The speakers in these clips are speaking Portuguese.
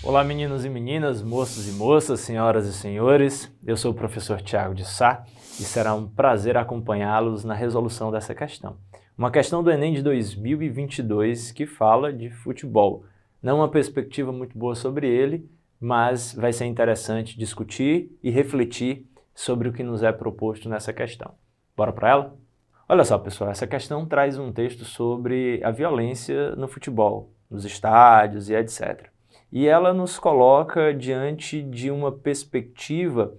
Olá meninos e meninas, moços e moças, senhoras e senhores, eu sou o professor Thiago de Sá e será um prazer acompanhá-los na resolução dessa questão. Uma questão do Enem de 2022 que fala de futebol. Não uma perspectiva muito boa sobre ele, mas vai ser interessante discutir e refletir sobre o que nos é proposto nessa questão. Bora para ela? Olha só pessoal, essa questão traz um texto sobre a violência no futebol, nos estádios e etc. E ela nos coloca diante de uma perspectiva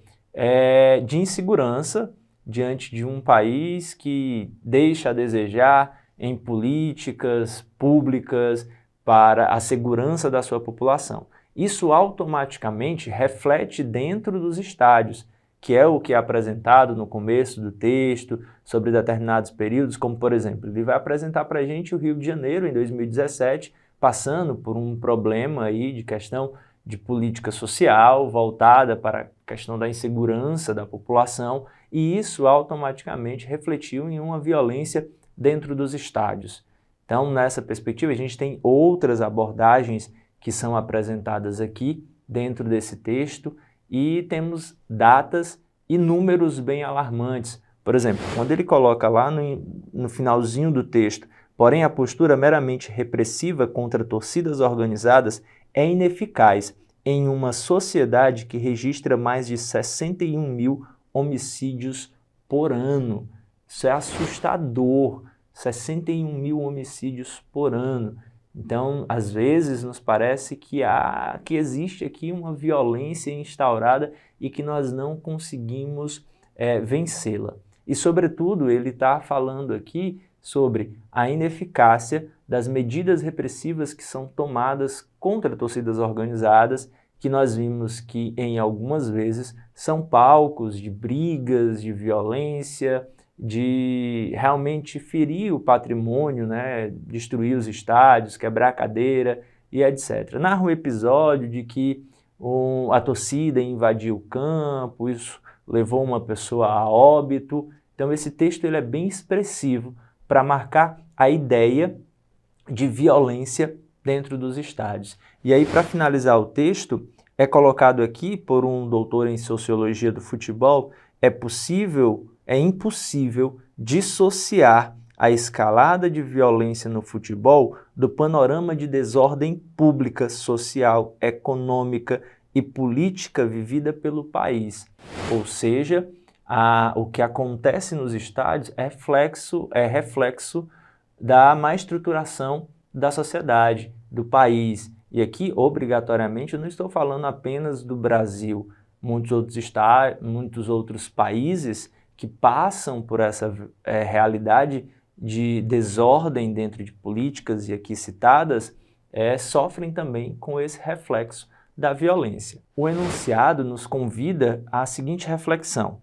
de insegurança, diante de um país que deixa a desejar em políticas públicas para a segurança da sua população. Isso automaticamente reflete dentro dos estádios, que é o que é apresentado no começo do texto, sobre determinados períodos, como por exemplo, ele vai apresentar para a gente o Rio de Janeiro em 2017, passando por um problema aí de questão de política social voltada para a questão da insegurança da população, e isso automaticamente refletiu em uma violência dentro dos estádios. Então, nessa perspectiva, a gente tem outras abordagens que são apresentadas aqui dentro desse texto e temos datas e números bem alarmantes. Por exemplo, quando ele coloca lá no finalzinho do texto, porém, a postura meramente repressiva contra torcidas organizadas é ineficaz em uma sociedade que registra mais de 61 mil homicídios por ano. Isso é assustador, 61 mil homicídios por ano. Então, às vezes, nos parece que existe aqui uma violência instaurada e que nós não conseguimos vencê-la. E, sobretudo, ele está falando aqui sobre a ineficácia das medidas repressivas que são tomadas contra torcidas organizadas, que nós vimos que, em algumas vezes, são palcos de brigas, de violência, de realmente ferir o patrimônio, né, destruir os estádios, quebrar a cadeira e etc. Narra um episódio de que a torcida invadiu o campo, isso levou uma pessoa a óbito. Então esse texto ele é bem expressivo para marcar a ideia de violência dentro dos estádios. E aí, para finalizar o texto, é colocado aqui por um doutor em Sociologia do Futebol, é impossível dissociar a escalada de violência no futebol do panorama de desordem pública, social, econômica e política vivida pelo país. Ou seja, o que acontece nos estádios é reflexo da má estruturação da sociedade, do país. E aqui, obrigatoriamente, eu não estou falando apenas do Brasil. Muitos outros países que passam por essa realidade de desordem dentro de políticas e aqui citadas, sofrem também com esse reflexo da violência. O enunciado nos convida à seguinte reflexão.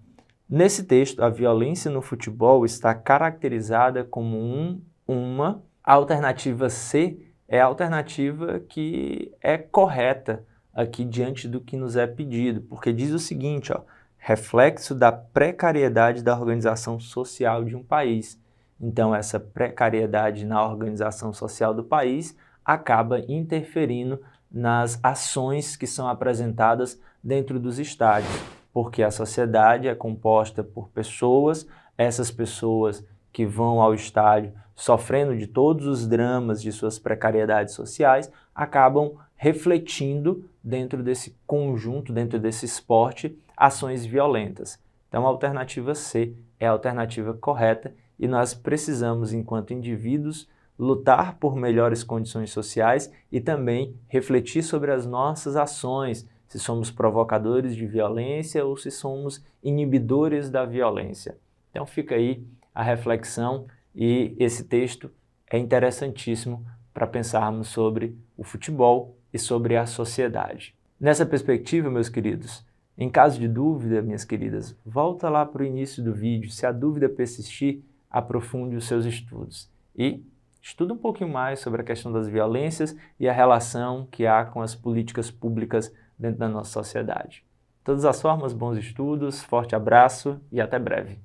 Nesse texto, a violência no futebol está caracterizada como uma alternativa C, é a alternativa que é correta aqui diante do que nos é pedido, porque diz o seguinte, reflexo da precariedade da organização social de um país. Então, essa precariedade na organização social do país acaba interferindo nas ações que são apresentadas dentro dos estádios, porque a sociedade é composta por pessoas, essas pessoas que vão ao estádio sofrendo de todos os dramas de suas precariedades sociais, acabam refletindo dentro desse conjunto, dentro desse esporte, ações violentas. Então a alternativa C é a alternativa correta e nós precisamos, enquanto indivíduos, lutar por melhores condições sociais e também refletir sobre as nossas ações, se somos provocadores de violência ou se somos inibidores da violência. Então fica aí a reflexão e esse texto é interessantíssimo para pensarmos sobre o futebol e sobre a sociedade. Nessa perspectiva, meus queridos, em caso de dúvida, minhas queridas, volta lá para o início do vídeo. Se a dúvida persistir, aprofunde os seus estudos e estuda um pouquinho mais sobre a questão das violências e a relação que há com as políticas públicas dentro da nossa sociedade. De todas as formas, bons estudos, forte abraço e até breve.